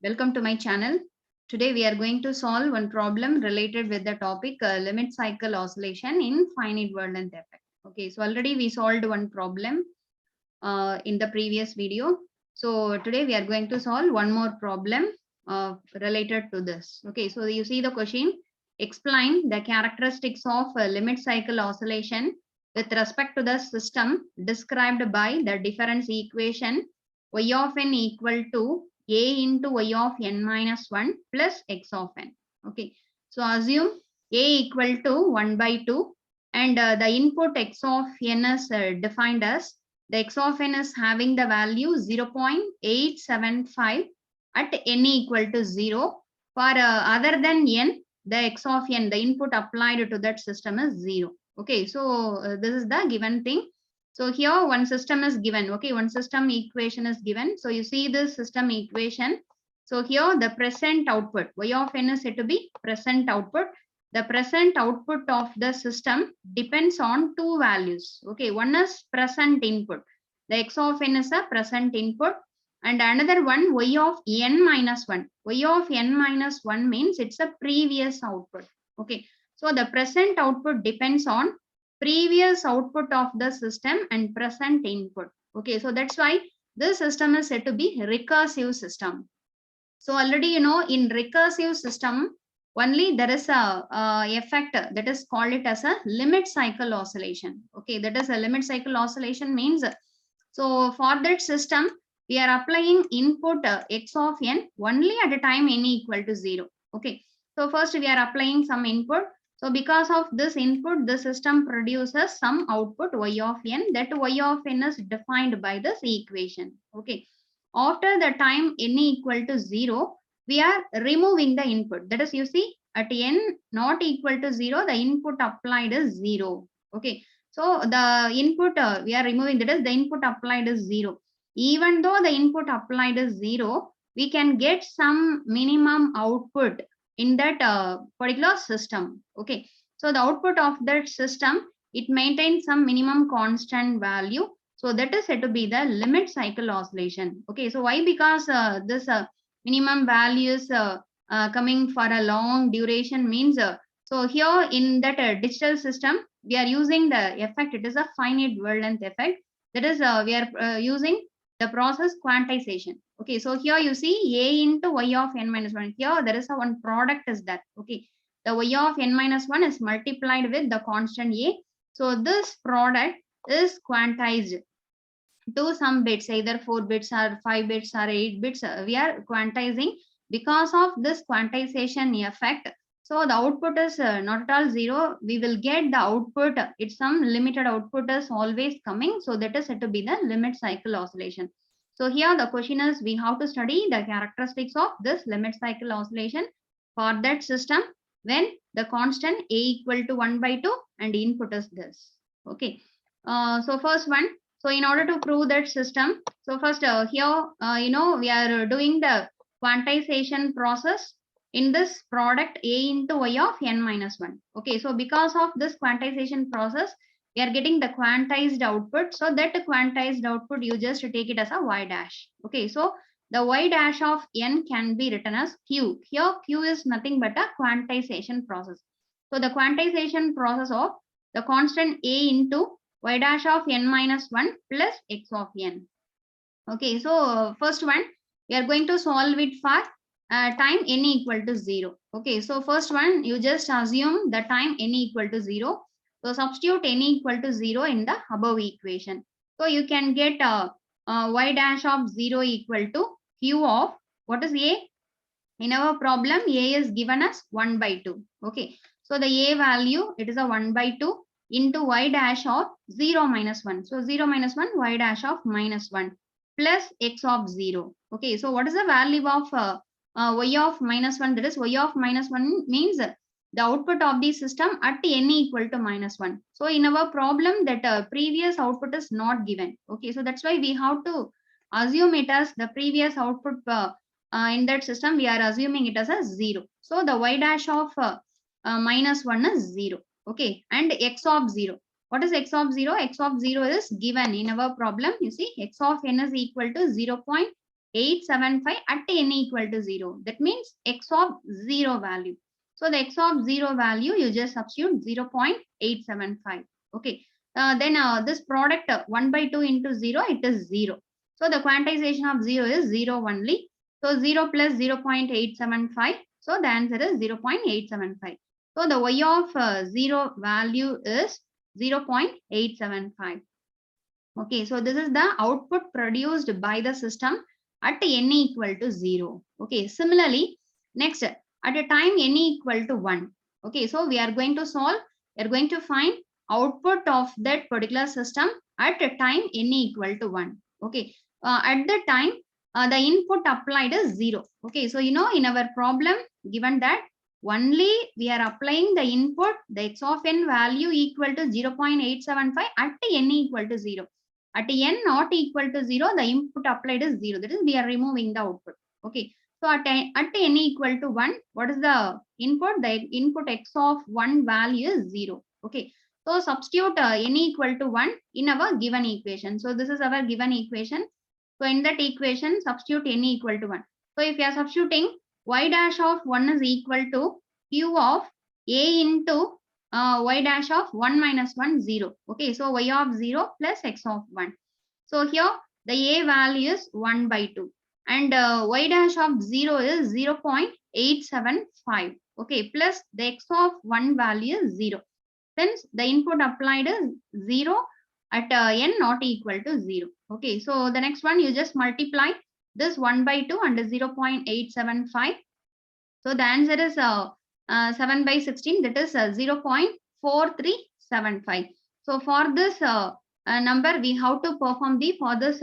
Welcome to my channel. Today we are going to solve one problem related with the topic limit cycle oscillation in finite world length effect. Okay, so already we solved one problem in the previous video. So today we are going to solve one more problem related to this. Okay, so you see the question, explain the characteristics of limit cycle oscillation with respect to the system described by the difference equation y of n equal to a into y of n minus 1 plus x of n. Okay, so assume a equal to 1 by 2 and the input x of n is defined as the x of n is having the value 0.875 at n equal to 0. For other than n, the x of n, the input applied to that system is 0. Okay, so this is the given thing. So here one system is given. Okay, one system equation is given. So you see this system equation. So here the present output, y of n is said to be present output. The present output of the system depends on two values. Okay, one is present input. The x of n is a present input, and another one y of n minus 1. Y of n minus 1 means it's a previous output. Okay, so the present output depends on previous output of the system and present input. Okay, so that's why this system is said to be recursive system. So already you know in recursive system only there is a effect that is called it as a limit cycle oscillation. Okay, that is a limit cycle oscillation means, so for that system we are applying input x of n only at a time n equal to 0. Okay, so first we are applying some input. So because of this input, the system produces some output y of n. That y of n is defined by this equation. Okay, after the time n equal to 0, we are removing the input. That is, you see, at n not equal to 0, the input applied is 0. Okay, so the input we are removing, that is the input applied is 0. Even though the input applied is 0, we can get some minimum output in that particular system. Okay, so the output of that system, it maintains some minimum constant value. So that is said to be the limit cycle oscillation. Okay, so why? Because this minimum value is coming for a long duration means, so here in that digital system, we are using the effect. It is a finite world length effect. That is, we are using the process quantization. Okay, so here you see a into y of n minus 1. Here there is a one product is that. Okay, the y of n minus 1 is multiplied with the constant a. So this product is quantized to some bits, either 4 bits or 5 bits or 8 bits. We are quantizing because of this quantization effect. So the output is not at all 0. We will get the output. It's some limited output is always coming. So that is said to be the limit cycle oscillation. So here the question is, we have to study the characteristics of this limit cycle oscillation for that system when the constant a equal to 1 by 2 and input is this. Okay. So first one, so in order to prove that system, so first here, we are doing the quantization process in this product a into y of n minus 1. Okay, so because of this quantization process, we are getting the quantized output. So that quantized output, you just take it as a y dash. Okay, so the y dash of n can be written as q. Here q is nothing but a quantization process. So the quantization process of the constant a into y dash of n minus 1 plus x of n. Okay, so first one, we are going to solve it for time n equal to 0. Okay, so first one, you just assume the time n equal to 0. So substitute n equal to 0 in the above equation. So you can get y dash of 0 equal to q of, what is a? In our problem, a is given as 1 by 2. Okay, so the a value, it is a 1 by 2 into y dash of 0 minus 1. So 0 minus 1, y dash of minus 1 plus x of 0. Okay, so what is the value of y of minus 1? That is, y of minus 1 means the output of the system at n equal to minus 1. So in our problem, that previous output is not given. Okay, so that's why we have to assume it as the previous output in that system. We are assuming it as a 0. So the y dash of minus 1 is 0. Okay, and x of 0. What is x of 0? X of 0 is given in our problem. You see, x of n is equal to 0.875 at n equal to 0. That means x of 0 value. So the x of 0 value, you just substitute 0.875. Okay. Then this product 1 by 2 into 0, it is 0. So the quantization of 0 is 0 only. So 0 plus 0.875. So the answer is 0.875. So the y of 0 value is 0.875. Okay, so this is the output produced by the system at n equal to 0. Okay, similarly, next at a time n equal to 1. Okay, so we are going to solve, we are going to find output of that particular system at a time n equal to 1. Okay, at the time the input applied is 0. Okay, so you know in our problem given that only we are applying the input, the x of n value equal to 0.875 at n equal to 0. At n not equal to 0, the input applied is 0. That is, we are removing the output. Okay. So at n equal to 1, what is the input? The input x of 1 value is 0. Okay. So substitute n equal to 1 in our given equation. So this is our given equation. So in that equation, substitute n equal to 1. So if you are substituting y dash of 1 is equal to q of a into y dash of 1 minus 1, 0. Okay, so y of 0 plus x of 1. So here the a value is 1 by 2 and y dash of 0 is 0.875. Okay, plus the x of 1 value is 0. Since the input applied is 0 at n not equal to 0. Okay, so the next one you just multiply this 1 by 2 and 0.875. So the answer is 7 by 16, that is 0.4375. So for this number, we have to perform the, for this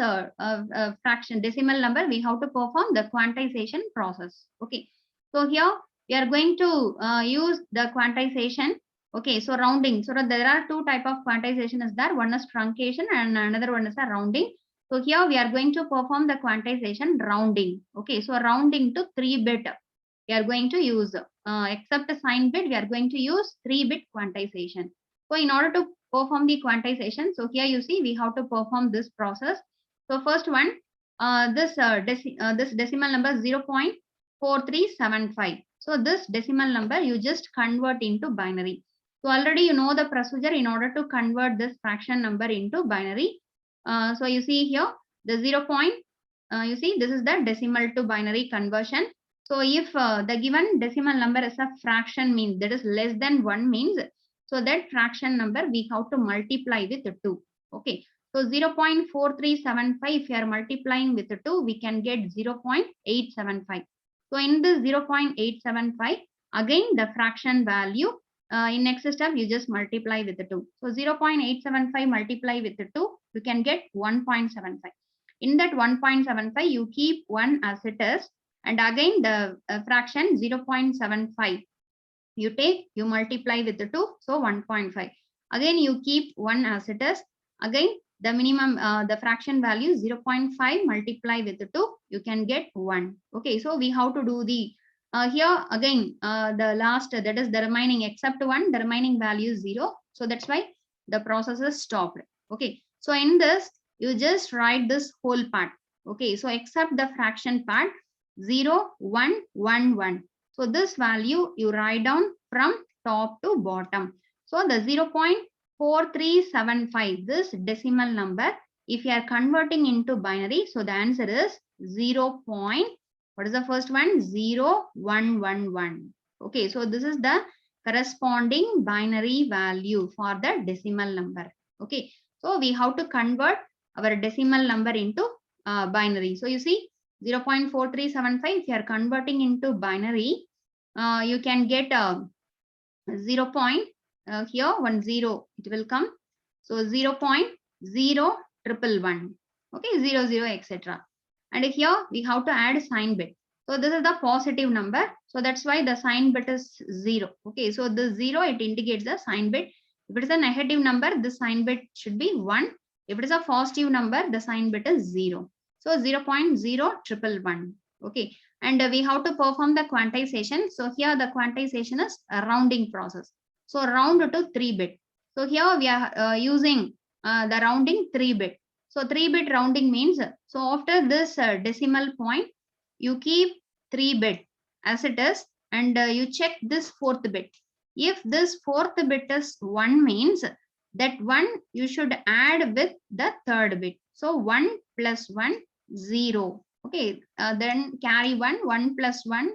fraction decimal number, we have to perform the quantization process. Okay. So here we are going to use the quantization. Okay. So rounding. So there are two type of quantization is there. One is truncation and another one is a rounding. So here we are going to perform the quantization rounding. Okay. So rounding to 3-bit. We are going to use, except a sign bit, we are going to use 3-bit quantization. So in order to perform the quantization, so here you see we have to perform this process. So first one, this decimal number 0.4375. So this decimal number you just convert into binary. So already you know the procedure in order to convert this fraction number into binary. So you see here the 0. You see this is the decimal to binary conversion. So if the given decimal number is a fraction, means that is less than 1 means, so that fraction number we have to multiply with 2. Okay. So 0.4375, if you are multiplying with 2, we can get 0.875. So in this 0.875, again the fraction value in next step you just multiply with 2. So 0.875 multiply with 2, you can get 1.75. In that 1.75, you keep 1 as it is. And again the fraction 0.75 you take, you multiply with the 2, so 1.5. Again you keep 1 as it is. Again the minimum the fraction value 0.5 multiply with the 2, you can get 1. Okay, so we have to do the here again the last, that is the remaining, except 1, the remaining value is 0. So that's why the process is stopped. Okay, so in this you just write this whole part. Okay, so except the fraction part 0, 1, 1, 1. So this value you write down from top to bottom. So the 0.4375, this decimal number, if you are converting into binary, so the answer is 0. What is the first one? 0, 1, 1, 1. Okay, so this is the corresponding binary value for the decimal number. Okay, so we have to convert our decimal number into binary. So you see 0.4375, if you are converting into binary, you can get 0. Here 10 it will come. So 0.0111. Okay, 00 etc. And here we have to add sign bit. So this is the positive number. So that's why the sign bit is 0. Okay, so the 0 it indicates the sign bit. If it is a negative number, the sign bit should be 1. If it is a positive number, the sign bit is 0. So 0.0111. Okay, and we have to perform the quantization. So here the quantization is a rounding process. So round to 3-bit. So here we are using the rounding 3-bit. So 3-bit rounding means, so after this decimal point, you keep 3-bit as it is, and you check this 4th bit. If this 4th bit is 1 means that 1 you should add with the 3rd bit. So 1 plus 1, 0. Okay, then carry 1, 1 plus 1,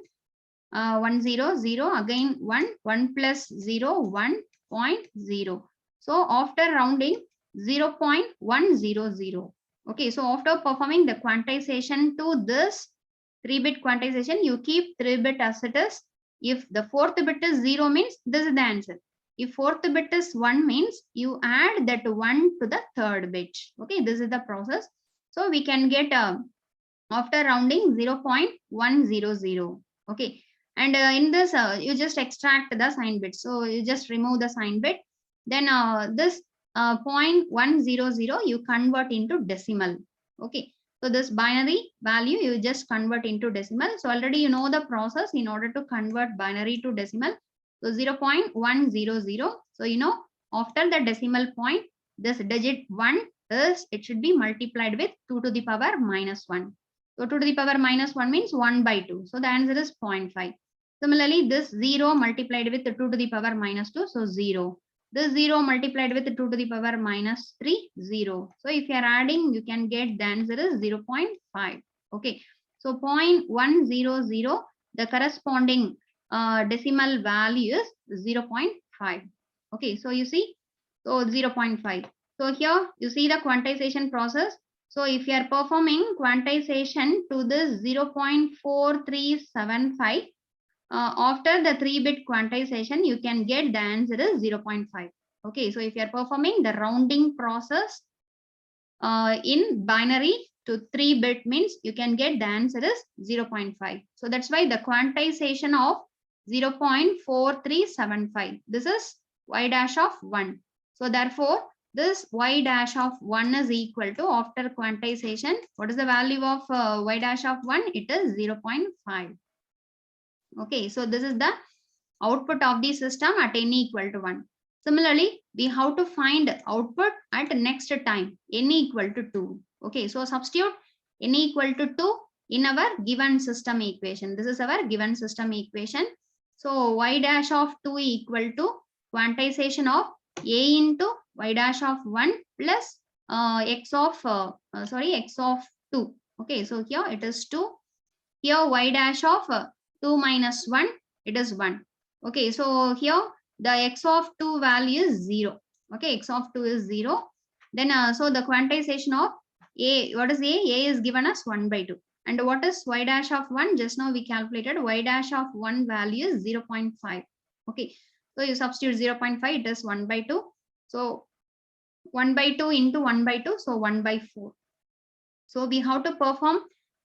1 0 0, again 1 plus 0 1.0. So after rounding 0.100. Okay, so after performing the quantization to this 3-bit quantization, you keep 3-bit as it is. If the 4th bit is 0 means this is the answer. If 4th bit is 1 means you add that 1 to the 3rd bit. Okay, this is the process. So we can get after rounding 0.100. Okay, and in this you just extract the sign bit. So you just remove the sign bit. Then this 0.100 you convert into decimal. Okay, so this binary value you just convert into decimal. So already you know the process in order to convert binary to decimal. So 0.100. So you know after the decimal point, this digit 1 is, it should be multiplied with 2 to the power minus 1. So 2 to the power minus 1 means 1 by 2. So the answer is 0.5. Similarly, this 0 multiplied with 2 to the power minus 2. So 0. This 0 multiplied with 2 to the power minus 3, 0. So if you are adding, you can get the answer is 0.5. Okay. So 0.100, the corresponding decimal value is 0.5. Okay. So you see, so 0.5. So here you see the quantization process. So if you are performing quantization to this 0.4375, after the 3-bit quantization, you can get the answer is 0.5. Okay, so if you are performing the rounding process in binary to 3-bit means you can get the answer is 0.5. So that's why the quantization of 0.4375. This is y dash of 1. So therefore, this y dash of 1 is equal to, after quantization, what is the value of y dash of 1? It is 0.5. Okay, so this is the output of the system at n equal to 1. Similarly, we have to find output at next time, n equal to 2. Okay, so substitute n equal to 2 in our given system equation. This is our given system equation. So y dash of 2 equal to quantization of a into y dash of 1 plus x of 2. Okay, so here it is 2. Here y dash of 2 minus 1, it is 1. Okay, so here the x of 2 value is 0. Okay, x of 2 is 0. Then so the quantization of a, what is a? A is given as 1 by 2. And what is y dash of 1? Just now we calculated y dash of 1 value is 0.5. Okay, so you substitute 0.5, it is 1 by 2. So 1 by 2 into 1 by 2, so 1 by 4. So we have to perform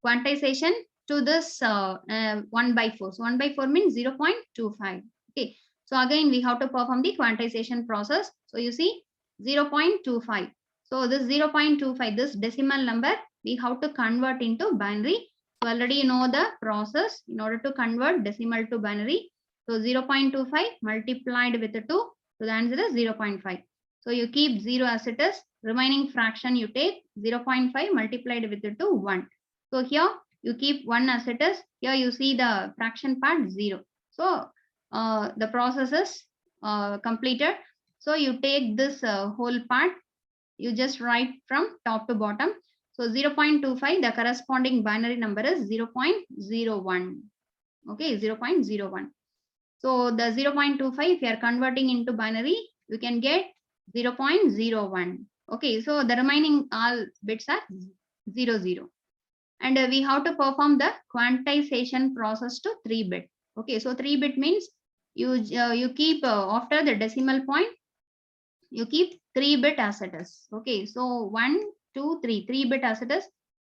quantization to this 1 by 4. So 1 by 4 means 0.25. Okay, so again we have to perform the quantization process. So you see 0.25. So this 0.25, this decimal number, we have to convert into binary. So already you know the process in order to convert decimal to binary. So 0.25 multiplied with 2. So the answer is 0.5. So you keep 0 as it is. Remaining fraction you take 0.5 multiplied with 2, 1. So here you keep 1 as it is. Here you see the fraction part 0. So the process is completed. So you take this whole part, you just write from top to bottom. So 0.25, the corresponding binary number is 0.01. Okay, 0.01. So the 0.25, if you are converting into binary, you can get 0.01. Okay, so the remaining all bits are 0, 0. And we have to perform the quantization process to 3-bit. Okay, so 3-bit means you keep after the decimal point, you keep 3-bit as it is. Okay, so 1, 2, 3, 3-bit as it is.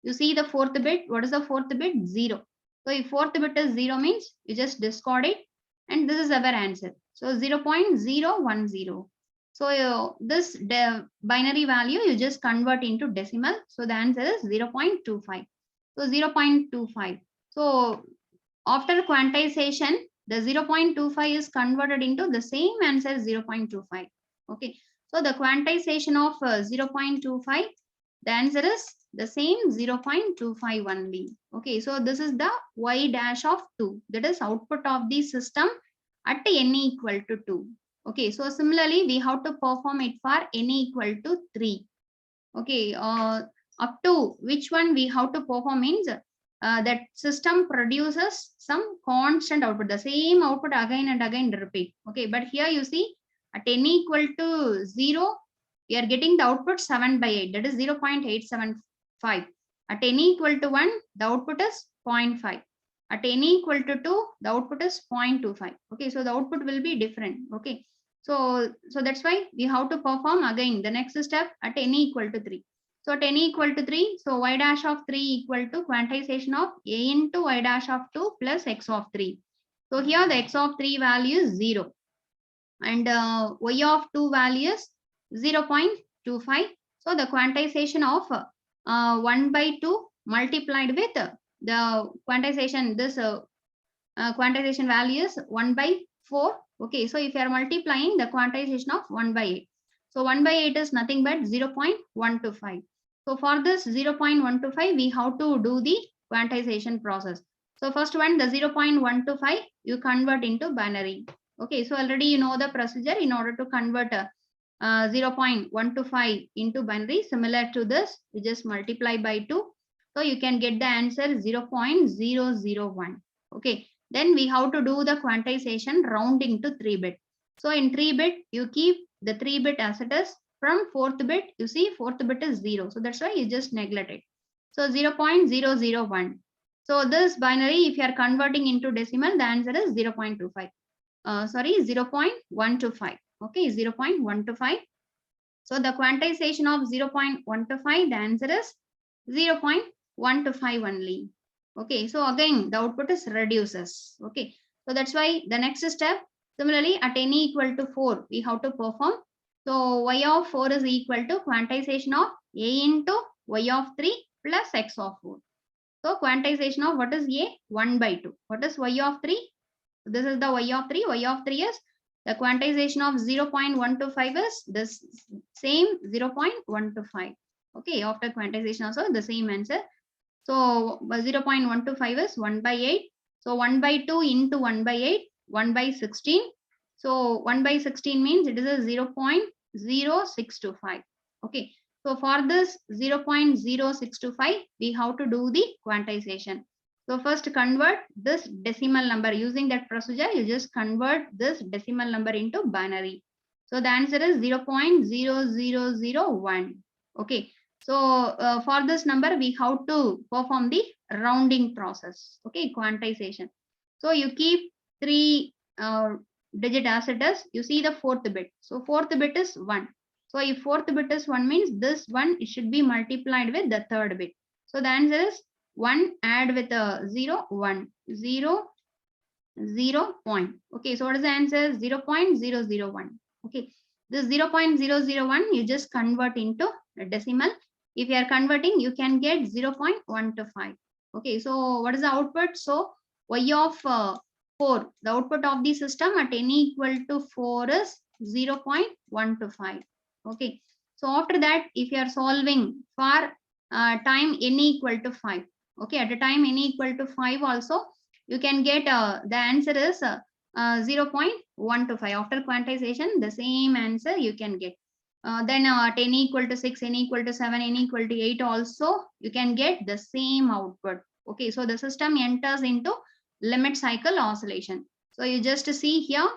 You see the 4th bit. What is the 4th bit? 0. So if 4th bit is 0 means you just discard it, and this is our answer. So 0.010. So this binary value you just convert into decimal. So the answer is 0.25. So 0.25. So after quantization, the 0.25 is converted into the same answer 0.25. Okay. So the quantization of 0.25, The answer is the same 0.25 only. Okay, so this is the y dash of 2. That is output of the system at n equal to 2. Okay, so similarly, we have to perform it for n equal to 3. Okay, up to which one we have to perform means that system produces some constant output, the same output again and again repeat. Okay, but here you see at n equal to 0, we are getting the output 7 by 8, that is 0.875. At n equal to 1, the output is 0.5. At n equal to 2, the output is 0.25. Okay, so the output will be different. Okay, so that's why we have to perform again the next step at n equal to 3. So at n equal to 3, so y dash of 3 equal to quantization of a into y dash of 2 plus x of 3. So here the x of 3 value is 0 and y of 2 value is 0.25. So the quantization of 1 by 2 multiplied with the quantization, this quantization value is 1 by 4. Okay, so if you are multiplying the quantization of 1 by 8. So 1 by 8 is nothing but 0.125. So for this 0.125, we have to do the quantization process. So first one, the 0.125, you convert into binary. Okay, so already you know the procedure in order to convert 0.125 into binary. Similar to this, you just multiply by 2. So you can get the answer 0.001. Okay, then we have to do the quantization rounding to 3-bit. So in 3-bit, you keep the 3-bit as it is. From 4th bit, you see 4th bit is 0. So that's why you just neglect it. So 0.001. So this binary, if you are converting into decimal, the answer is 0.25. 0.125. Okay, 0.125. So the quantization of 0.125, the answer is 0.125 only. Okay, so again, the output is reduces. Okay, so that's why the next step, similarly at n equal to 4, we have to perform. So y of 4 is equal to quantization of a into y of 3 plus x of 4. So quantization of what is a? 1 by 2. What is y of 3? This is the y of 3. Y of 3 is the quantization of 0.125 is this same 0.125. Okay, after quantization also the same answer. So 0.125 is 1 by 8. So 1 by 2 into 1 by 8, 1 by 16. So 1 by 16 means it is a 0.0625. Okay, so for this 0.0625, we have to do the quantization. So first convert this decimal number using that procedure. You just convert this decimal number into binary. So the answer is 0.0001. Okay. So for this number, we have to perform the rounding process. Okay, quantization. So you keep 3 digit as it is. You see the 4th bit. So 4th bit is 1. So if 4th bit is 1 means this one, it should be multiplied with the 3rd bit. So the answer is 1 add with a 0, 1, 0, 0 point. Okay, so what is the answer? 0.001. Okay, this 0.001 you just convert into a decimal. If you are converting, you can get 0.125. Okay, so what is the output? So y of 4, the output of the system at n equal to 4 is 0.125. Okay, so after that, if you are solving for time n equal to 5. Okay, at a time n equal to 5 also, you can get the answer is 0.125. After quantization, the same answer you can get. Then at n equal to 6, n equal to 7, n equal to 8 also, you can get the same output. Okay, so the system enters into limit cycle oscillation. So you just see here,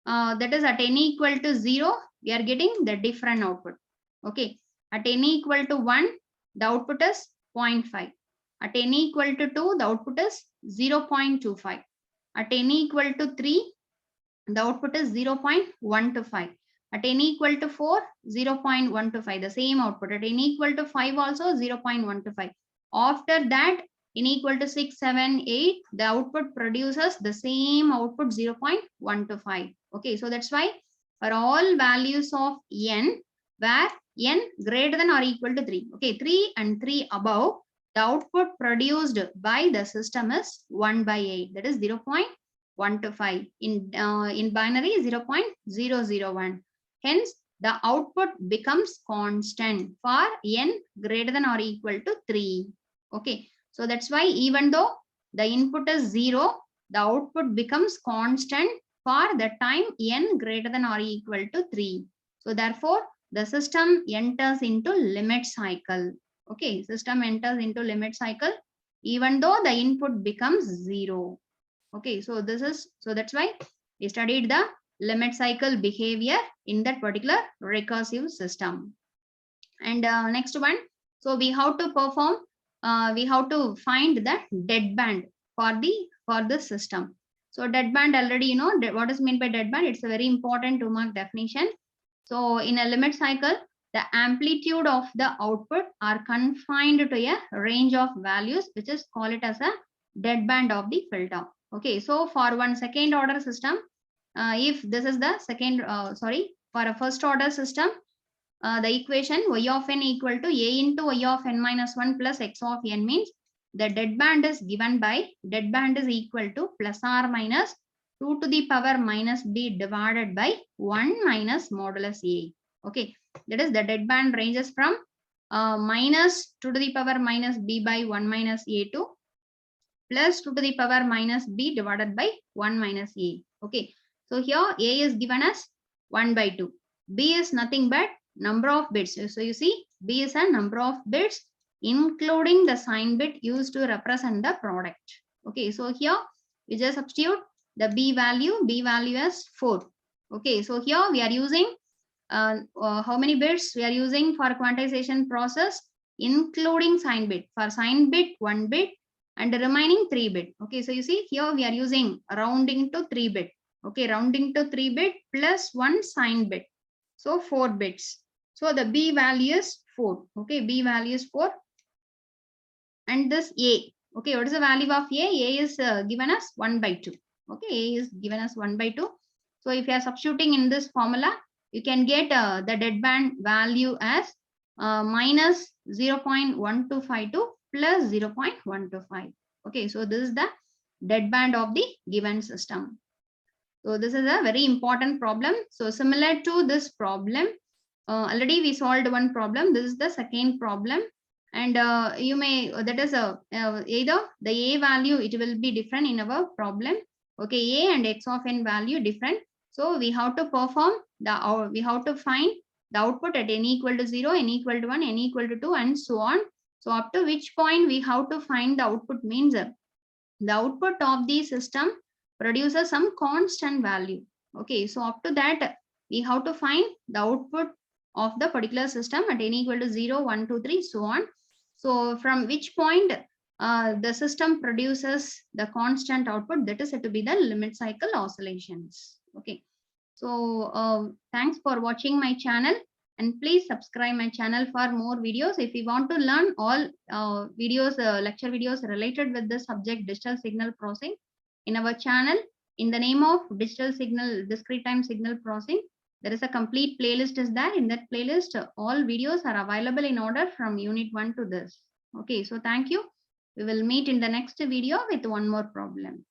that is at n equal to 0, we are getting the different output. Okay, at n equal to 1, the output is 0.5. At n equal to 2, the output is 0.25. At n equal to 3, the output is 0.125. At n equal to 4, 0.125, the same output. At n equal to 5 also 0.125. After that, n equal to 6, 7, 8, the output produces the same output 0.125. Okay, so that's why for all values of n, where n greater than or equal to 3, okay, 3 and 3 above, the output produced by the system is 1 by 8, that is 0.125. In binary 0.001. Hence, the output becomes constant for n greater than or equal to 3. Okay, so that's why even though the input is 0, the output becomes constant for the time n greater than or equal to 3. So therefore, the system enters into limit cycle. Okay, system enters into limit cycle even though the input becomes 0. Okay, so that's why we studied the limit cycle behavior in that particular recursive system. And next one, so we have to perform, we have to find the deadband for the system. So deadband, already you know what is meant by deadband. It's a very important 2-mark definition. So in a limit cycle, the amplitude of the output are confined to a range of values, which is call it as a deadband of the filter. Okay, so for one second order system, if this is the second, for a first order system, the equation y of n equal to a into y of n minus 1 plus x of n means the deadband is given by deadband is equal to plus or minus 2 to the power minus b divided by 1 minus modulus a. Okay, that is the deadband ranges from minus 2 to the power minus b by 1 minus a to plus 2 to the power minus b divided by 1 minus a. Okay, so here a is given as 1 by 2. B is nothing but number of bits. So you see, b is a number of bits including the sign bit used to represent the product. Okay, so here we just substitute the b value as 4. Okay, so here we are using how many bits we are using for quantization process, including sign bit. For sign bit, 1 bit and the remaining 3 bit. Okay, so you see here we are using rounding to 3 bit. Okay, rounding to 3 bit plus 1 sign bit. So 4 bits. So the b value is 4. Okay, b value is 4. And this a. Okay, what is the value of a? A is given as 1 by 2. Okay, a is given as 1 by 2. So if you are substituting in this formula, you can get the deadband value as minus 0.1252 plus 0.125. Okay, so this is the deadband of the given system. So this is a very important problem. So similar to this problem, already we solved one problem. This is the second problem. And you may, that is either the a value, it will be different in our problem. Okay, a and x of n value different. So we have to perform the, we have to find the output at n equal to 0, n equal to 1, n equal to 2 and so on. So up to which point we have to find the output means the output of the system produces some constant value. Okay, so up to that we have to find the output of the particular system at n equal to 0, 1, 2, 3, so on. So from which point the system produces the constant output, that is said to be the limit cycle oscillations. Okay, so thanks for watching my channel and please subscribe my channel for more videos. If you want to learn all videos, lecture videos related with the subject digital signal processing in our channel in the name of digital signal, discrete time signal processing, there is a complete playlist is there. In that playlist, all videos are available in order from unit 1 to this. Okay, so thank you. We will meet in the next video with one more problem.